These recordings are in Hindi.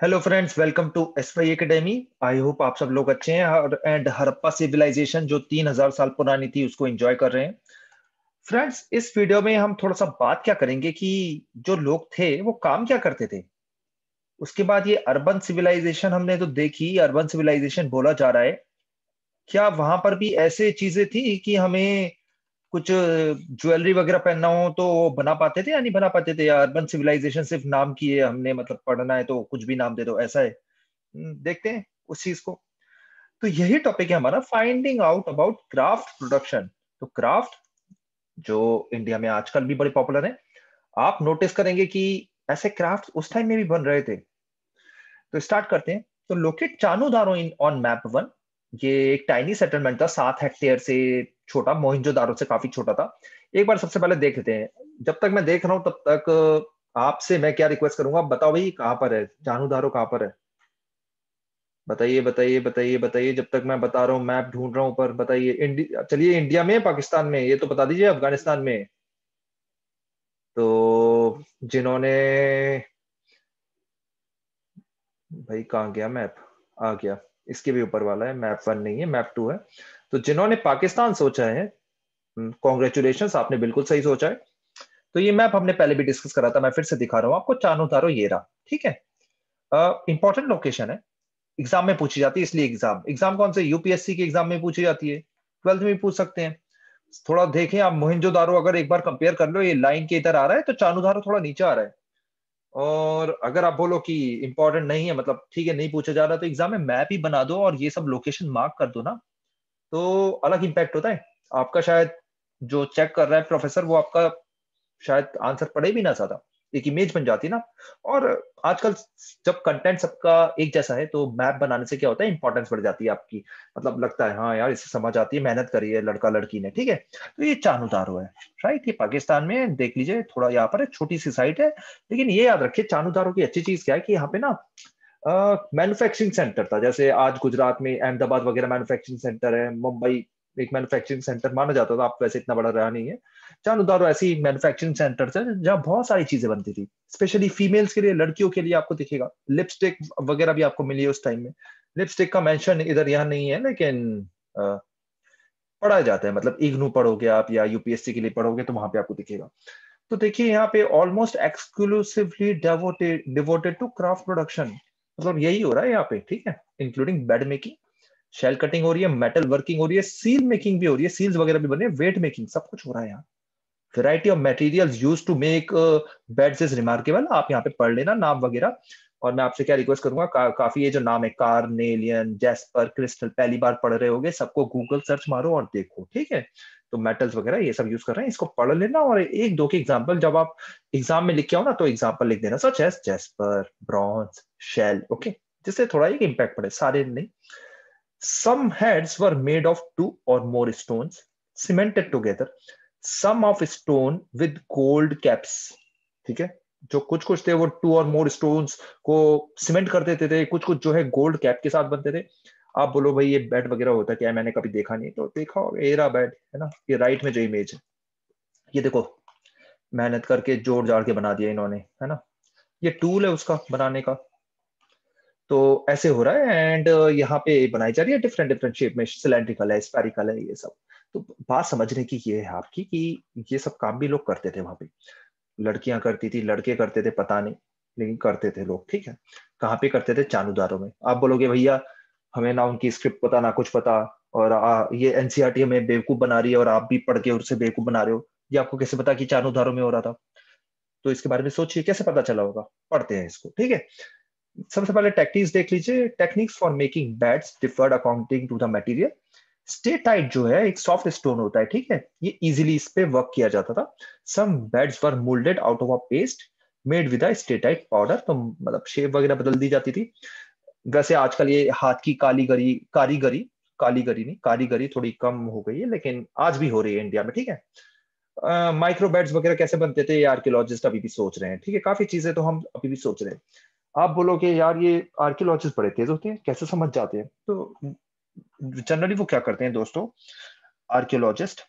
Hello friends, welcome to SY academy. I hope आप सब लोग अच्छे हैं और एंड हड़प्पा सिविलाइजेशन जो 3000 साल पुरानी थी उसको एंजॉय कर रहे हैं। फ्रेंड्स, इस वीडियो में हम थोड़ा सा बात क्या करेंगे कि जो लोग थे वो काम क्या करते थे। उसके बाद ये अर्बन सिविलाइजेशन हमने तो देखी, अर्बन सिविलाइजेशन बोला जा रहा है। क्या वहां पर भी ऐसे चीजें थी कि हमें कुछ ज्वेलरी वगैरह पहनना हो तो वो बना पाते थे या नहीं बना पाते थे, या अर्बन सिविलाइजेशन सिर्फ नाम की है, हमने मतलब पढ़ना है तो कुछ भी नाम दे दो, ऐसा है। देखते हैं उस चीज को। तो यही टॉपिक है हमारा, finding out about craft production. तो क्राफ्ट जो इंडिया में आजकल भी बड़े पॉपुलर है, आप नोटिस करेंगे कि ऐसे क्राफ्ट उस टाइम में भी बन रहे थे। तो स्टार्ट करते हैं। तो locate Chanhudaro in on map one. ये एक टाइनी सेटलमेंट था, 7 हेक्टेयर से छोटा, मोहिंजोदारो से काफी छोटा था। एक बार सबसे पहले देख लेते हैं। जब तक मैं देख रहा हूं तब तक आपसे मैं क्या रिक्वेस्ट करूंगा, बताओ भाई कहाँ पर है चानूदारो, कहाँ पर है। बताइए बताइए बताइए बताइए, जब तक मैं बता रहा हूँ, मैप ढूंढ रहा हूँ, पर बताइए। चलिए, इंडिया में पाकिस्तान में ये तो बता दीजिए, अफगानिस्तान में। तो जिन्होंने, भाई कहाँ गया मैप, आ गया। इसके भी ऊपर वाला है, मैप वन नहीं है, मैप टू है। तो जिन्होंने पाकिस्तान सोचा है, कॉन्ग्रेचुलेशन, आपने बिल्कुल सही सोचा है। तो ये मैप हमने पहले भी डिस्कस करा था, मैं फिर से दिखा रहा हूँ आपको। चानो तारो ये रहा, ठीक है। इंपॉर्टेंट लोकेशन है, एग्जाम में पूछी जाती है, इसलिए एग्जाम एग्जाम कौन से, यूपीएससी के एग्जाम में पूछी जाती है, ट्वेल्थ में भी पूछ सकते हैं। थोड़ा देखें आप, मोहिंजोदारो अगर एक बार कंपेयर कर लो, ये लाइन के इधर आ रहा है, तो चानूदारो थोड़ा नीचे आ रहा है। और अगर आप बोलो कि इंपॉर्टेंट नहीं है, मतलब ठीक है नहीं पूछा जा रहा, तो एग्जाम में मैप ही बना दो और ये सब लोकेशन मार्क कर दो ना, तो अलग इंपैक्ट होता है आपका। शायद जो चेक कर रहा है प्रोफेसर, वो आपका शायद आंसर पढ़े भी ना ज्यादा, एक इमेज बन जाती ना। और आजकल जब कंटेंट सबका एक जैसा है, तो मैप बनाने से क्या होता है, इंपॉर्टेंस बढ़ जाती है आपकी। मतलब लगता है हाँ यार, इससे समझ आती है, मेहनत करी है लड़का लड़की ने, ठीक है। तो ये चान उतारो है, राइट। ये पाकिस्तान में देख लीजिए, थोड़ा यहाँ पर है, छोटी सी साइट है। लेकिन ये याद रखिए, चान उतारो की अच्छी चीज क्या है कि यहाँ पे ना मैन्युफैक्चरिंग सेंटर था। जैसे आज गुजरात में अहमदाबाद वगैरह मैन्युफैक्चरिंग सेंटर है, मुंबई एक मैन्युफैक्चरिंग सेंटर माना जाता था, आप वैसे इतना बड़ा रहा नहीं है। चांद ऐसी मैन्युफैक्चरिंग सेंटर थे जहाँ बहुत सारी चीजें बनती थी, स्पेशली फीमेल्स के लिए, लड़कियों के लिए। आपको दिखेगा लिपस्टिक वगैरह भी आपको मिली है उस टाइम में। लिपस्टिक का मेंशन इधर यहाँ नहीं है, लेकिन अ, पढ़ा जाता है। मतलब इग्नू पढ़ोगे आप या यूपीएससी के लिए पढ़ोगे तो वहां पे आपको दिखेगा। तो देखिए यहाँ पे almost exclusively devoted devoted to craft production, मतलब यही हो रहा है यहाँ पे, ठीक है। Including bead making, shell cutting हो रही है, मेटल वर्किंग हो रही है, सील मेकिंग भी हो रही है, सील्स वगैरह भी बन रही है, वेट मेकिंग, सब कुछ हो रहा है यहाँ। Variety of materials used to make beads is remarkable. आप यहाँ पे पढ़ लेना नाम वगैरह। और मैं आपसे क्या रिक्वेस्ट करूंगा, काफी ये जो नाम है, कार्नेलियन, जैस्पर, क्रिस्टल, पहली बार पढ़ रहे होगे, सबको गूगल सर्च मारो और देखो, ठीक है। तो मेटल्स वगैरह ये सब यूज कर रहे हैं, इसको पढ़ लेना। और एक दो के एग्जाम्पल जब आप एग्जाम में लिख के आओ ना, तो एग्जाम्पल लिख देना, such as jasper, bronze, shell, okay, जिससे थोड़ा एक इम्पैक्ट पड़े, सारे नहीं। Some heads were made of two or more stones cemented together, some of stone with gold caps, ठीक है। जो कुछ कुछ थे वो टू और मोर स्टोन्स को सीमेंट कर देते थे, कुछ कुछ जो है गोल्ड कैप के साथ बनते थे। आप बोलो भाई ये बेड वगैरह होता क्या है, मैंने कभी देखा नहीं, तो देखा होगा, ये रहा बेड है ना, ये राइट में जो इमेज है, ये देखो, मेहनत करके जोड़ जाड़ के बना दिया इन्होंने, है ना। ये टूल है उसका बनाने का। तो ऐसे हो रहा है, एंड यहाँ पे बनाई जा रही है डिफरेंट डिफरेंट शेप में, सिलेंड्रिकल है, स्पेरिकल है, ये सब। तो बात समझने की ये है आपकी कि ये सब काम भी लोग करते थे वहां पे। लड़कियां करती थी, लड़के करते थे, पता नहीं, लेकिन करते थे लोग, ठीक है। कहाँ पे करते थे, चानूदारों में। आप बोलोगे भैया हमें ना उनकी स्क्रिप्ट पता ना कुछ पता, और ये एनसीईआरटी हमें बेवकूफ बना रही है और आप भी पढ़ के उससे बेवकूफ बना रहे हो, ये आपको कैसे पता कि चानूदारों में हो रहा था। तो इसके बारे में सोचिए, कैसे पता चला होगा, पढ़ते हैं इसको, ठीक है। सबसे पहले टेक्निक्स देख लीजिए। Techniques for making beads differed according to the material. Steatite जो है एक सॉफ्ट स्टोन होता है, ठीक है, ये इजीली इस पे वर्क किया जाता था। Some beads were moulded out of a paste made with a steatite powder, तो मतलब शेप वगैरह बदल दी जाती थी। वैसे आजकल ये हाथ की कारीगरी कारीगरी कारीगरी नहीं, कारीगरी थोड़ी कम हो गई है, लेकिन आज भी हो रही है इंडिया में, ठीक है। माइक्रो बैट्स वगैरह कैसे बनते थे, ये आर्कियोलॉजिस्ट अभी भी सोच रहे हैं, ठीक है। काफी चीजें तो हम अभी भी सोच रहे हैं। आप बोलोगे यार ये आर्कियोलॉजिस्ट बड़े तेज होते हैं, कैसे समझ जाते हैं, तो जनरली वो क्या करते हैं दोस्तों, आर्कियोलॉजिस्ट,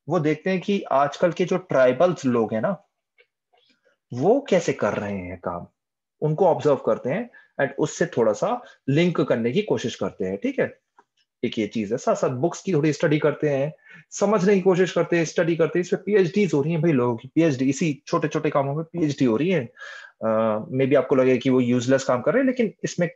वो देखते हैं कि आजकल के जो ट्राइबल्स लोग हैं ना, वो कैसे कर रहे हैं काम। उनको ऑब्जर्व करते हैं एंड उससे थोड़ा सा लिंक करने की कोशिश करते हैं, ठीक है। एक ये चीज है, साथ साथ बुक्स की थोड़ी स्टडी करते हैं, समझने की कोशिश करते हैं, स्टडी करते हैं। इसमें पीएचडीज हो रही हैं भाई, लोगों की पीएचडी इसी छोटे छोटे कामों में पीएचडी हो रही है। मे बी आपको लगे कि वो यूजलेस काम कर रहे हैं, लेकिन इसमें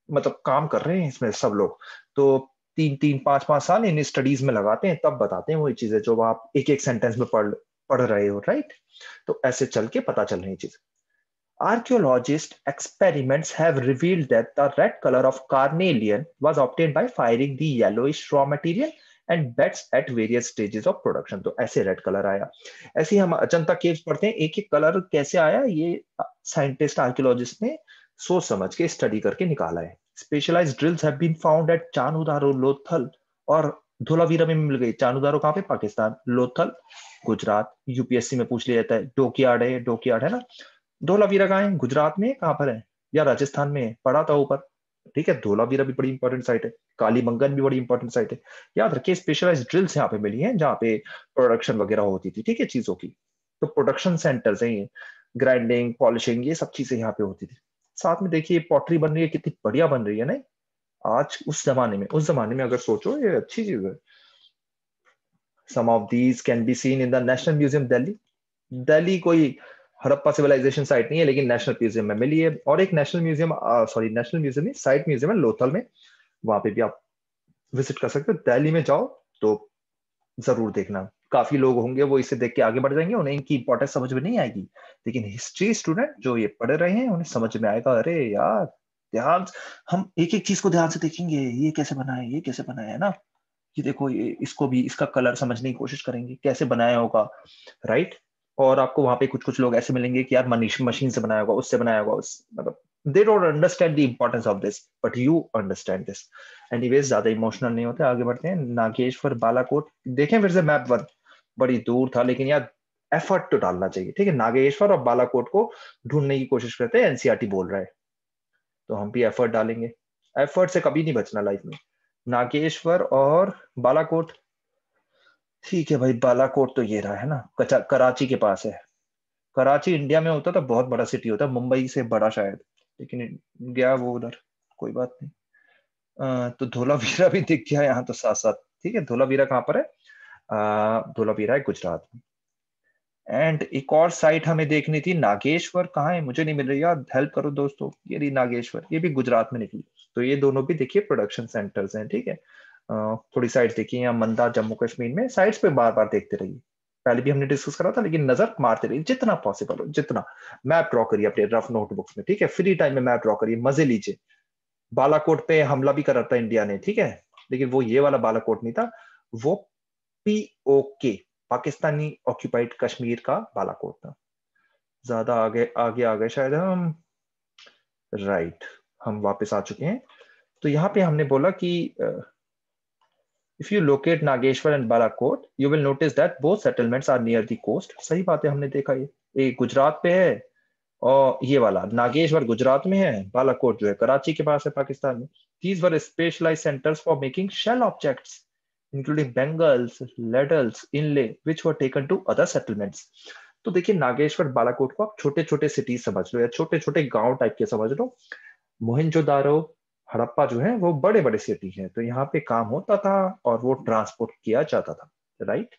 मतलब काम कर रहे हैं इसमें सब लोग। तो 3-3 5-5 साल इन स्टडीज में लगाते हैं, तब बताते हैं वही चीजें जो आप एक एक सेंटेंस में पढ़ पढ़ रहे हो, राइट। तो ऐसे चल के पता चल रही चीज। Archaeologist experiments have revealed that the red color of carnelian was obtained by firing the yellowish raw material and beds at various stages of production। तो ऐसे रेड कलर आया। ऐसे ही हम अजंता केव्स पढ़ते हैं, एक एक कलर कैसे आया, ये साइंटिस्ट आर्कियोलॉजिस्ट ने सोच समझ के स्टडी करके निकाला है। Specialised drills have been found at Chanhudaro, Lothal और धोलावीरा में मिल गई। चानुदारो कहाँ पे? पाकिस्तान। लोथल गुजरात। यूपीएससी में पूछ लिया जाता है। डोकियार्ड है, डोकियार्ड है ना। धोलावीरा कहाँ है? गुजरात में। कहाँ पर है? या राजस्थान में? पढ़ा था ऊपर, ठीक है। धोलावीरा भी बड़ी इंपॉर्टेंट साइट है, कालीबंगन भी बड़ी इंपॉर्टेंट साइट है। याद रखिए, स्पेशलाइज्ड ड्रिल्स यहाँ पे मिली हैं जहाँ पे प्रोडक्शन वगैरह होती थी, ठीक है, चीजों की। तो प्रोडक्शन सेंटर्स हैं ये, ग्राइंडिंग, पॉलिशिंग, ये सब चीजें यहाँ पे होती थी। साथ में देखिए पॉटरी बन रही है, कितनी बढ़िया बन रही है ना आज। उस जमाने में अगर सोचो, ये अच्छी चीज है। Some of these can be seen in the national museum Delhi. Delhi कोई हड़प्पा सिविलाइजेशन साइट नहीं है, लेकिन नेशनल म्यूजियम में मिली है। और एक national museum, sorry national museum नहीं, साइट म्यूजियम है लोथल में, वहां पे भी आप विजिट कर सकते हो। दिल्ली में जाओ तो जरूर देखना। काफी लोग होंगे वो इसे देख के आगे बढ़ जाएंगे, उन्हें इनकी इंपॉर्टेंस समझ में नहीं आएगी, लेकिन हिस्ट्री स्टूडेंट जो ये पढ़ रहे हैं उन्हें समझ में आएगा। अरे यार, ध्यान, हम एक एक चीज को ध्यान से देखेंगे, ये कैसे बना है, ये कैसे बनाया है ना, ये देखो, ये इसको भी, इसका कलर समझने की कोशिश करेंगे कैसे बनाया होगा, राइट। और आपको वहां पे कुछ कुछ लोग ऐसे मिलेंगे कि यार मनीष मशीन से बनाया होगा, उससे बनाया होगा, उस मतलब they don't understand the importance of this, but you understand this. Anyways, ज्यादा इमोशनल नहीं होते, आगे बढ़ते हैं। नागेश्वर, बालाकोट देखें फिर से मैप वन, बड़ी दूर था, लेकिन यार एफर्ट तो डालना चाहिए, ठीक है। नागेश्वर और बालाकोट को ढूंढने की कोशिश करते हैं, एनसीईआरटी बोल रहा है, तो हम भी एफर्ट डालेंगे। एफर्ट से कभी नहीं बचना लाइफ में। नागेश्वर और बालाकोट, ठीक है भाई। बालाकोट तो ये रहा है ना, कराची के पास है। कराची इंडिया में होता तो बहुत बड़ा सिटी होता, मुंबई से बड़ा शायद, लेकिन गया वो उधर, कोई बात नहीं। तो धोलावीरा भी दिख गया यहाँ तो साथ साथ, ठीक है। धोलावीरा कहाँ पर है? धोलावीरा है गुजरात में। एंड एक और साइट हमें देखनी थी, नागेश्वर कहाँ है? मुझे नहीं मिल रही यार, हेल्प करो दोस्तों। ये रही नागेश्वर, ये भी गुजरात में निकली। तो ये दोनों भी देखिए प्रोडक्शन सेंटर्स हैं, ठीक है। थोड़ी साइट्स देखिए, यहाँ मंदा, जम्मू कश्मीर में। साइट्स पे बार बार देखते रहिए, पहले भी हमने डिस्कस करा था, लेकिन नजर मारते रहिए जितना पॉसिबल हो, जितना। मैप ड्रॉ करिए अपने रफ नोटबुक्स में, ठीक है। फ्री टाइम में मैप ड्रॉ करिए, मजे लीजिए। बालाकोट पे हमला भी करा था इंडिया ने, ठीक है, लेकिन वो ये वाला बालाकोट नहीं था, वो पीओके, पाकिस्तानी ऑक्यूपाइड कश्मीर का बालाकोट था। ज्यादा आगे आगे आ गए शायद हम, राइट। हम वापस आ चुके हैं। तो यहाँ पे हमने बोला कि if you locate Nageshwar and Balakot, you will notice that both settlements are near the coast. सही बात है, हमने देखा ये गुजरात पे है, और ये वाला नागेश्वर गुजरात में है, बालाकोट जो है कराची के पास है, पाकिस्तान में। These were specialized centers for making shell objects, including bangles, ladles, inlay, which were taken to other settlements। तो देखिए, नागेश्वर, बालाकोट को आप छोटे छोटे सिटीज समझ लो, या छोटे छोटे गांव टाइप के समझ लो। मोहनजोदारो, हड़प्पा जो है वो बड़े बड़े सिटी हैं, तो यहाँ पे काम होता था और वो ट्रांसपोर्ट किया जाता था, right.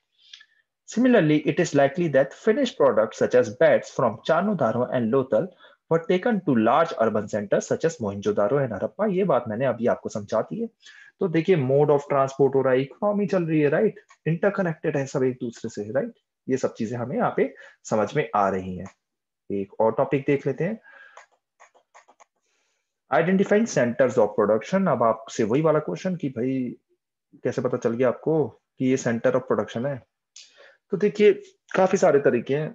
Similarly, it is likely that finished products such as beds from Chanudaro and Lothal were taken to large urban centers such as Mohenjo-daro and Harappa। ये बात मैंने अभी आपको समझा दी है। तो देखिए, मोड ऑफ ट्रांसपोर्ट हो रहा है, इकोनॉमी चल रही है, राइट, इंटरकनेक्टेड है सब एक दूसरे से, राइट। ये सब चीजें हमें यहाँ पे समझ में आ रही हैं। एक और टॉपिक देख लेते हैं, आइडेंटिफाइंग सेंटर्स ऑफ प्रोडक्शन। अब आपसे वही वाला क्वेश्चन कि भाई कैसे पता चल गया आपको कि ये सेंटर ऑफ प्रोडक्शन है? तो देखिए, काफी सारे तरीके हैं।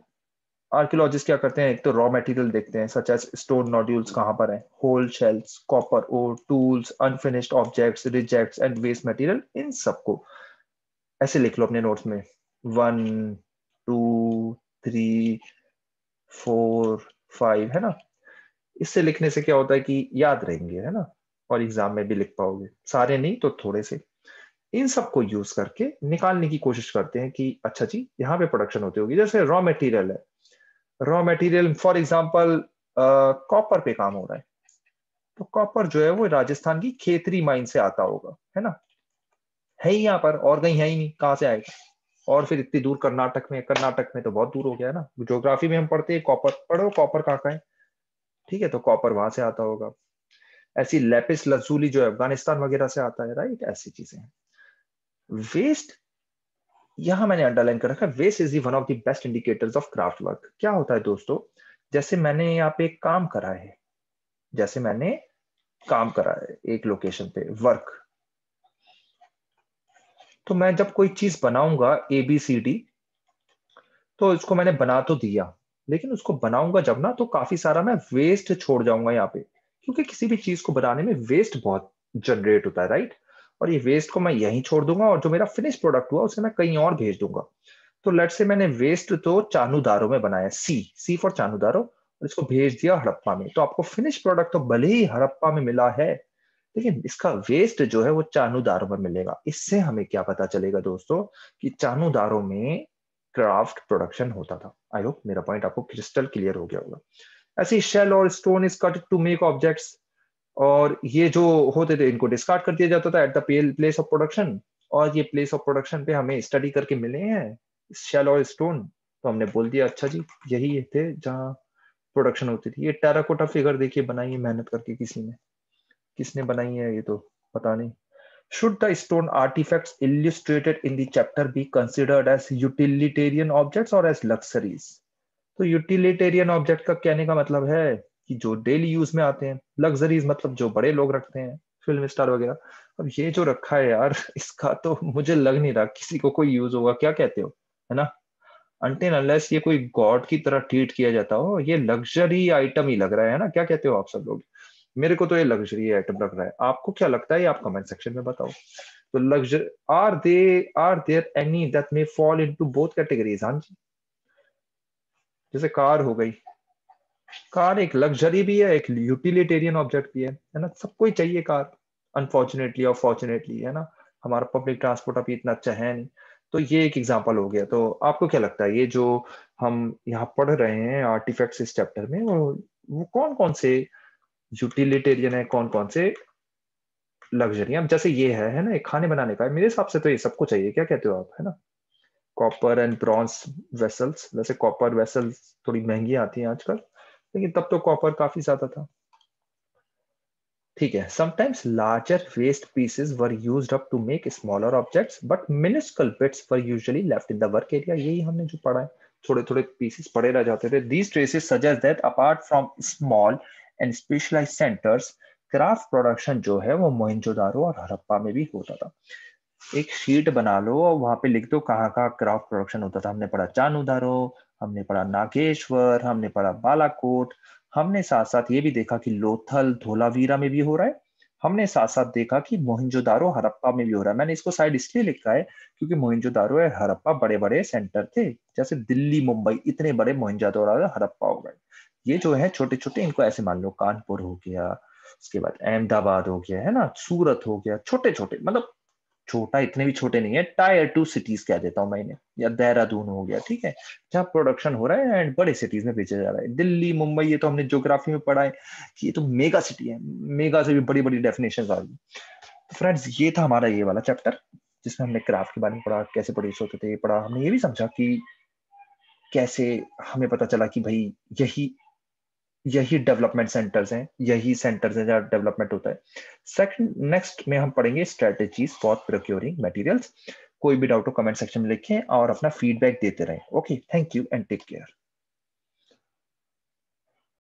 आर्कियोलॉजिस्ट क्या करते हैं, एक तो रॉ मटेरियल देखते हैं, सच एज स्टोन नोड्यूल्स कहाँ पर है, whole shells, copper ore, tools, unfinished objects, rejects and waste material. इन सबको ऐसे लिख लो अपने नोट्स में, 1 2 3 4 5, है ना। इससे लिखने से क्या होता है कि याद रहेंगे, है ना, और एग्जाम में भी लिख पाओगे। सारे नहीं तो थोड़े से। इन सबको यूज करके निकालने की कोशिश करते हैं कि अच्छा जी, यहाँ पे प्रोडक्शन होती होगी। जैसे रॉ मटेरियल है, raw material for example copper पे काम हो रहा है, तो कॉपर जो है वो राजस्थान की खेतरी माइन से आता होगा, है ना, है ही यहाँ पर, और कहीं है ही नहीं, कहाँ से आएगा। और फिर इतनी दूर कर्नाटक में, कर्नाटक में तो बहुत दूर हो गया है ना, ज्योग्राफी में हम पढ़ते हैं कॉपर, पढ़ो कॉपर कहाँ का है, ठीक है, तो कॉपर वहां से आता होगा। ऐसी लेपिस लजूली जो है अफगानिस्तान वगैरह से आता है, राइट, ऐसी चीजें। वेस्ट, यहां मैंने अंडरलाइन कर रखा है, waste is one of the best indicators of craft work. क्या होता है दोस्तों, जैसे मैंने यहाँ पे काम करा है, जैसे मैंने काम करा है एक लोकेशन पे वर्क, तो मैं जब कोई चीज बनाऊंगा ABCD, तो इसको मैंने बना तो दिया, लेकिन उसको बनाऊंगा जब ना, तो काफी सारा मैं वेस्ट छोड़ जाऊंगा यहाँ पे, क्योंकि किसी भी चीज को बनाने में वेस्ट बहुत जनरेट होता है, राइट। और ये वेस्ट को मैं यहीं छोड़ दूंगा, और जो मेरा फिनिश प्रोडक्ट हुआ उसे मैं कहीं और भेज दूंगा। तो लेट से मैंने वेस्ट तो चानूदारो में बनाया, सी सी फॉर चानूदारो, और इसको भेज दिया हड़प्पा में, तो आपको फिनिश प्रोडक्ट तो भले ही हड़प्पा में मिला है, लेकिन इसका वेस्ट जो है वो चानूदारो में मिलेगा। इससे हमें क्या पता चलेगा दोस्तों, कि चानूदारो में क्राफ्ट प्रोडक्शन होता था। आई होप मेरा पॉइंट आपको क्रिस्टल क्लियर हो गया होगा। ऐसे शेल और stone is cut to make objects, और ये जो होते थे इनको डिस्कार्ड कर दिया जाता था at the place of production, और ये प्लेस ऑफ प्रोडक्शन पे हमें स्टडी करके मिले हैं शेल और स्टोन, तो हमने बोल दिया अच्छा जी यही थे जहाँ प्रोडक्शन होती थी। ये टेराकोटा फिगर देखिए बनाई है मेहनत करके किसी ने, किसने बनाई है ये तो पता नहीं। Should the stone artifacts illustrated in the chapter be considered as utilitarian objects or as luxuries? तो यूटिलिटेरियन ऑब्जेक्ट का कहने का मतलब है कि जो डेली यूज में आते हैं, लग्जरीज मतलब जो बड़े लोग रखते हैं, फिल्म स्टार वगैरह। अब ये जो रखा है यार, इसका तो मुझे लग नहीं रहा किसी को कोई यूज होगा, क्या कहते हो, है ना। अनटिल अनलेस ये कोई गॉड की तरह ट्रीट किया जाता हो, ये लग्जरी आइटम ही लग रहा है ना, क्या कहते हो आप सब लोग। मेरे को तो ये लग्जरी आइटम लग रहा है, आपको क्या लगता है, ये आप कमेंट सेक्शन में बताओ। तो लग्जर, are there any that may fall into both categories. हाँ जी, जैसे कार हो गई, कार एक लग्जरी भी है, एक यूटिलिटेरियन ऑब्जेक्ट भी है ना, सबको ही चाहिए कार, अनफॉर्चुनेटली और फॉर्चुनेटली, है ना। हमारा पब्लिक ट्रांसपोर्ट अभी इतना अच्छा है नहीं। तो ये एक एग्जांपल हो गया। तो आपको क्या लगता है, ये जो हम यहाँ पढ़ रहे हैं आर्टिफैक्ट्स इस चैप्टर में, वो कौन कौन से यूटिलिटेरियन है, कौन कौन से लग्जरी। अब जैसे ये है ना, एक खाने बनाने का है, मेरे हिसाब से तो ये सबको चाहिए, क्या कहते हो आप, है ना। कॉपर एंड ब्रॉन्ज वेसल्स, वैसे कॉपर वेसल्स थोड़ी महंगी आती हैं आजकल, लेकिन तब तो कॉपर काफी ज्यादा था। ठीक है, sometimes larger waste pieces were used up to make smaller objects but minuscule bits were usually left in the work area. यही हमने जो पढ़ा है, थोड़े थोड़े पीसेस पड़े रह जाते थे। These traces suggest that apart from small and specialised centres, craft production जो है वो मोहनजोदारो और हड़प्पा में भी होता था। एक शीट बना लो और वहां पे लिख दो कहाँ कहाँ क्राफ्ट प्रोडक्शन होता था। हमने पढ़ा चानूदारो, हमने पढ़ा नागेश्वर, हमने पढ़ा बालाकोट, हमने साथ साथ ये भी देखा कि लोथल धोलावीरा में भी हो रहा है, हमने साथ साथ देखा कि मोहनजोदारो हड़प्पा में भी हो रहा है। मैंने इसको साइड इसलिए लिखा है क्योंकि मोहनजोदारो और हड़प्पा बड़े बड़े सेंटर थे, जैसे दिल्ली मुंबई इतने बड़े मोहनजोदारो और हड़प्पा हो गए। ये जो है छोटे छोटे, इनको ऐसे मान लो कानपुर हो गया, उसके बाद अहमदाबाद हो गया, है ना, सूरत हो गया, छोटे छोटे मतलब छोटा इतने भी छोटे नहीं है, टायर 2 सिटीज कह देता हूँ मैंने, या देहरादून हो गया, ठीक है, जहाँ प्रोडक्शन हो रहा है एंड बड़े सिटीज में बेचा जा रहा है। दिल्ली मुंबई ये तो हमने ज्योग्राफी में पढ़ा है कि ये तो मेगा सिटी है, मेगा से भी बड़ी बड़ी डेफिनेशन आ गई। तो फ्रेंड्स ये था हमारा ये वाला चैप्टर, जिसमें हमने क्राफ्ट के बारे में पढ़ा, कैसे प्रोड्यूस होते थे पढ़ा, हमने ये भी समझा कि कैसे हमें पता चला कि भाई यही यही डेवलपमेंट सेंटर्स हैं, यही सेंटर्स हैं जहाँ डेवलपमेंट होता है। सेकंड, नेक्स्ट में हम पढ़ेंगे स्ट्रेटेजीज फॉर प्रोक्योरिंग मटेरियल्स। कोई भी डाउट हो कमेंट सेक्शन में लिखें और अपना फीडबैक देते रहें। Okay, thank you and take care.